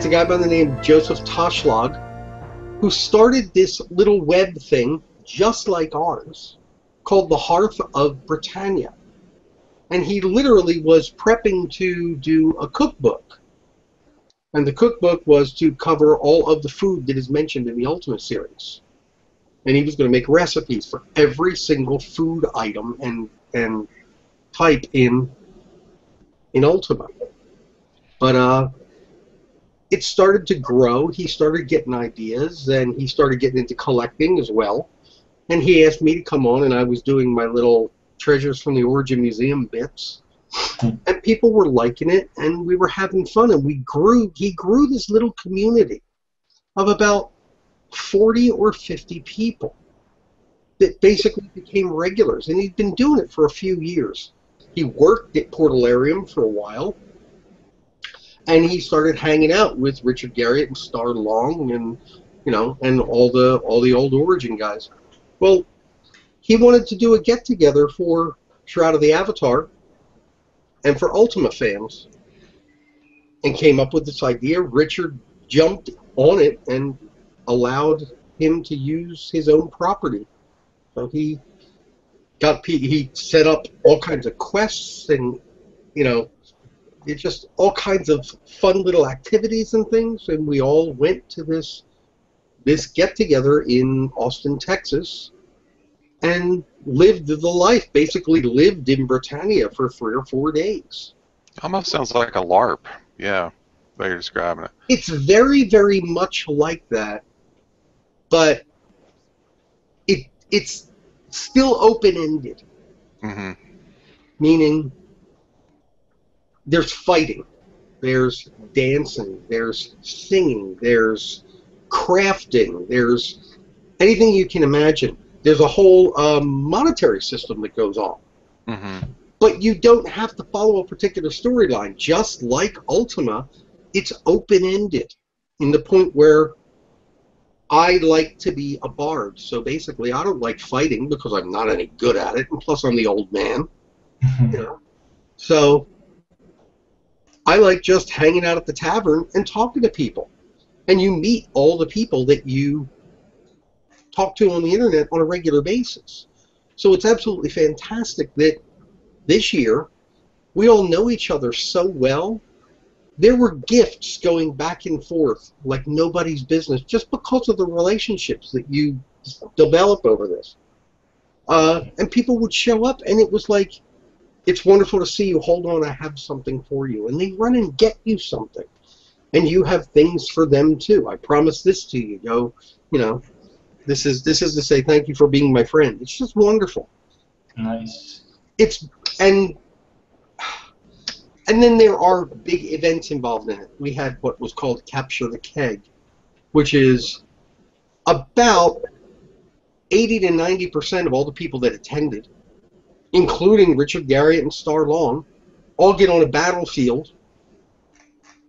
It's a guy by the name of Joseph Toshlag, who started this little web thing just like ours called the Hearth of Britannia. And he literally was prepping to do a cookbook. And the cookbook was to cover all of the food that is mentioned in the Ultima series. And he was going to make recipes for every single food item and type in Ultima. But it started to grow. He started getting ideas, and he started getting into collecting as well. And he asked me to come on, and I was doing my little Treasures from the Origin Museum bits. And people were liking it, and we were having fun, and he grew this little community of about 40 or 50 people that basically became regulars, and he'd been doing it for a few years. He worked at Portalarium for a while, and he started hanging out with Richard Garriott and Star Long and and all the old Origin guys. Well, he wanted to do a get-together for Shroud of the Avatar and for Ultima fans, and came up with this idea. Richard jumped on it and allowed him to use his own property. So he set up all kinds of quests, and it's just all kinds of fun little activities and things. And we all went to this get-together in Austin, Texas, and lived the life, basically lived in Britannia for 3 or 4 days. Almost sounds like a LARP, yeah, the way you're describing it. It's very, very much like that, but it's still open-ended. Mm-hmm. Meaning there's fighting, there's dancing, there's singing, there's crafting, there's anything you can imagine. There's a whole monetary system that goes on. Mm-hmm. But you don't have to follow a particular storyline. Just like Ultima, it's open-ended in the point where I like to be a bard. So basically, I don't like fighting because I'm not any good at it, and plus I'm the old man. So I like just hanging out at the tavern and talking to people. And you meet all the people that you talk to on the internet on a regular basis. So it's absolutely fantastic that this year we all know each other so well. There were gifts going back and forth like nobody's business just because of the relationships that you develop over this. And people would show up, and it was like, it's wonderful to see you. Hold on, I have something for you. And they run and get you something. And you have things for them too. I promise this to you. This is to say thank you for being my friend. It's just wonderful. Nice. And then there are big events involved in it. We had what was called Capture the Keg, which is about 80 to 90% of all the people that attended, including Richard Garriott and Star Long, all get on a battlefield,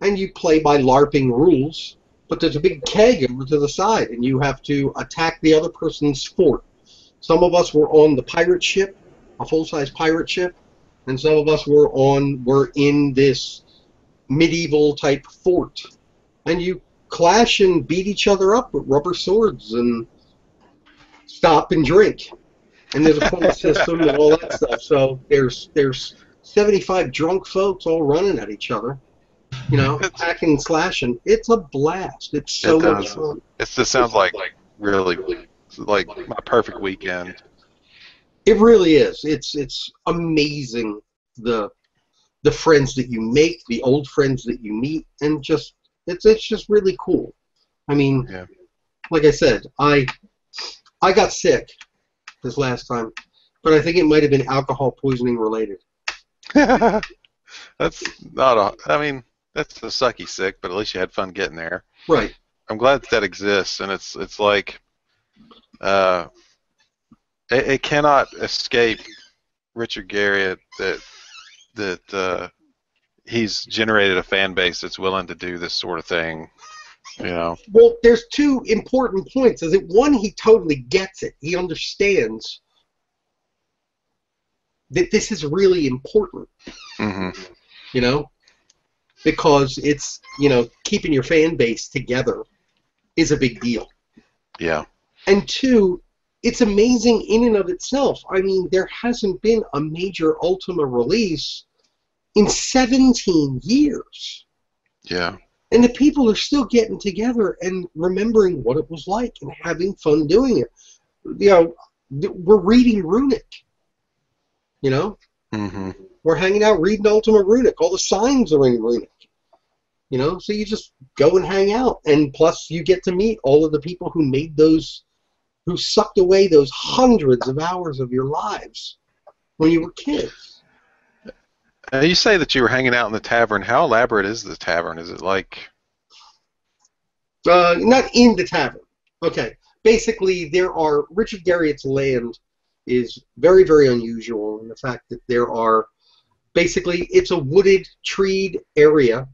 and you play by LARPing rules. But there's a big keg over to the side, and you have to attack the other person's fort. Some of us were on the pirate ship, a full-size pirate ship, and some of us were in this medieval-type fort. And you clash and beat each other up with rubber swords and stop and drink. And there's a point system and all that stuff. So there's 75 drunk folks all running at each other. Hacking and slashing. It's a blast. It's so much fun. It just sounds like really like my perfect weekend. It really is. It's amazing the friends that you make, the old friends that you meet, and it's just really cool. I mean, like I said, I got sick this last time, but I think it might have been alcohol poisoning related. That's not that's a sucky sick, but at least you had fun getting there. Right. I'm glad that exists, and it's like it cannot escape Richard Garriott that he's generated a fan base that's willing to do this sort of thing. Well, there's two important points. Is that one, he totally gets it. He understands that this is really important. Mm-hmm. because it's, you know, keeping your fan base together is a big deal. Yeah. And two, it's amazing in and of itself. I mean, there hasn't been a major Ultima release in 17 years. Yeah. And the people are still getting together and remembering what it was like and having fun doing it. You know, we're reading Runic. You know? Mm-hmm. We're hanging out reading Ultima Runic. All the signs are in Runic. You know? So you just go and hang out. And plus you get to meet all of the people who made those, who sucked away those hundreds of hours of your lives when you were kids. You say that you were hanging out in the tavern. How elaborate is the tavern? Is it like... Not in the tavern. Okay. Basically, there are... Richard Garriott's land is very, very unusual in the fact that there are... Basically, it's a wooded, treed area,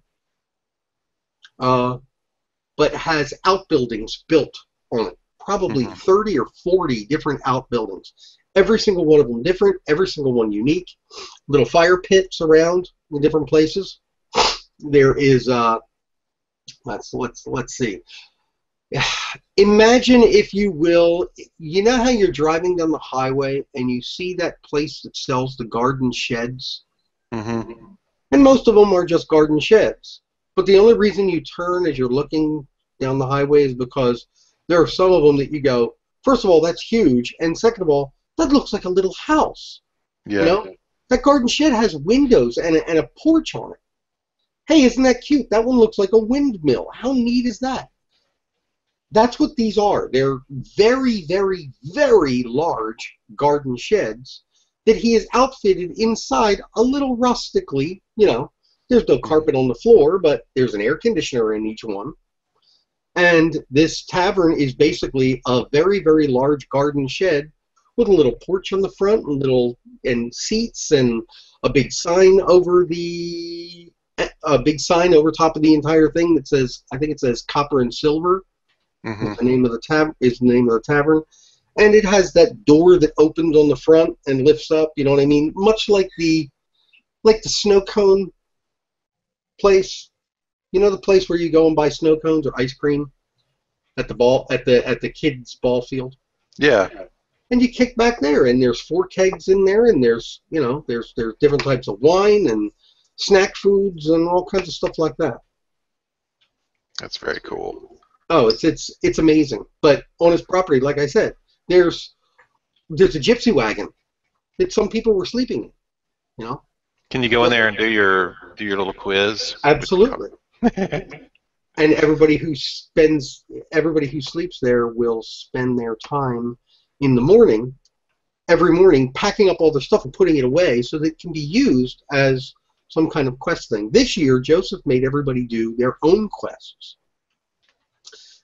but has outbuildings built on it. Probably 30 or 40 different outbuildings. Every single one of them different, every single one unique. Little fire pits around in different places. There is, let's see. Imagine, if you will, you know how you're driving down the highway and you see that place that sells the garden sheds? Mm-hmm. And most of them are just garden sheds. But the only reason you turn as you're looking down the highway is because there are some of them that you go, first of all, that's huge, and second of all, that looks like a little house. Yeah. You know? That garden shed has windows and a porch on it. Hey, isn't that cute? That one looks like a windmill. How neat is that? That's what these are. They're very, very, very large garden sheds that he has outfitted inside a little rustically. You know, there's no carpet on the floor, but there's an air conditioner in each one. And this tavern is basically a very, very large garden shed with a little porch on the front and seats and a big sign over top of the entire thing that says, I think it says Copper and Silver. Mm-hmm. Is the name of the tavern. And it has that door that opens on the front and lifts up, you know what I mean? Much like the snow cone place. You know the place where you go and buy snow cones or ice cream at the kids' ball field? Yeah. And you kick back there, and there's 4 kegs in there, and there's different types of wine and snack foods and all kinds of stuff like that. That's very cool. Oh, it's amazing. But on his property, like I said, there's a gypsy wagon that some people were sleeping in. You know. Can you go in there and do your little quiz? Absolutely. And everybody who sleeps there will spend their time in the morning, every morning, packing up all their stuff and putting it away so that it can be used as some kind of quest thing. This year, Joseph made everybody do their own quests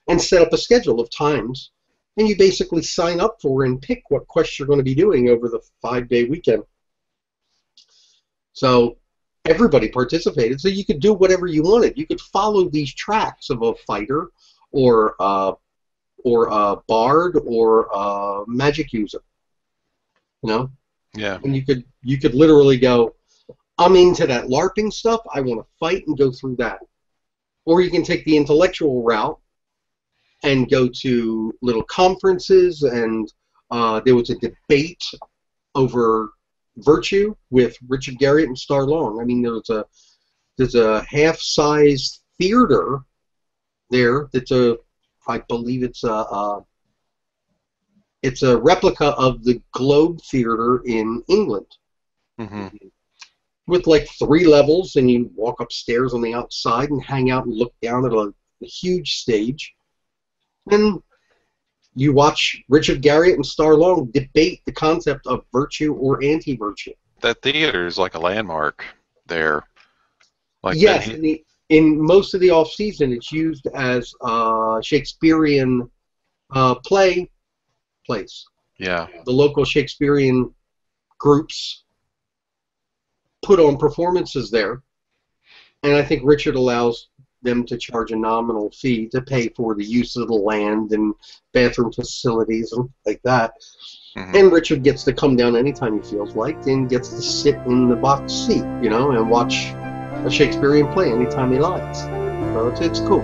and set up a schedule of times, and you basically sign up for and pick what quests you're going to be doing over the 5-day weekend. So everybody participated, so you could do whatever you wanted. You could follow these tracks of a fighter or a bard or a magic user. You know? Yeah. And you could literally go, I'm into that LARPing stuff, I want to fight and go through that. Or you can take the intellectual route and go to little conferences, and there was a debate over virtue with Richard Garriott and Star Long. I mean, there's a half-size theater there that's I believe it's a replica of the Globe Theater in England. Mm-hmm. With like 3 levels, and you walk upstairs on the outside and hang out and look down at a huge stage. And you watch Richard Garriott and Star Long debate the concept of virtue or anti-virtue. That theater is like a landmark there. Like yes, in most of the off-season, it's used as a Shakespearean place. Yeah. The local Shakespearean groups put on performances there, and I think Richard allows them to charge a nominal fee to pay for the use of the land and bathroom facilities and like that. Mm-hmm. And Richard gets to come down anytime he feels like and gets to sit in the box seat, you know, and watch a Shakespearean play anytime he likes. So it's cool.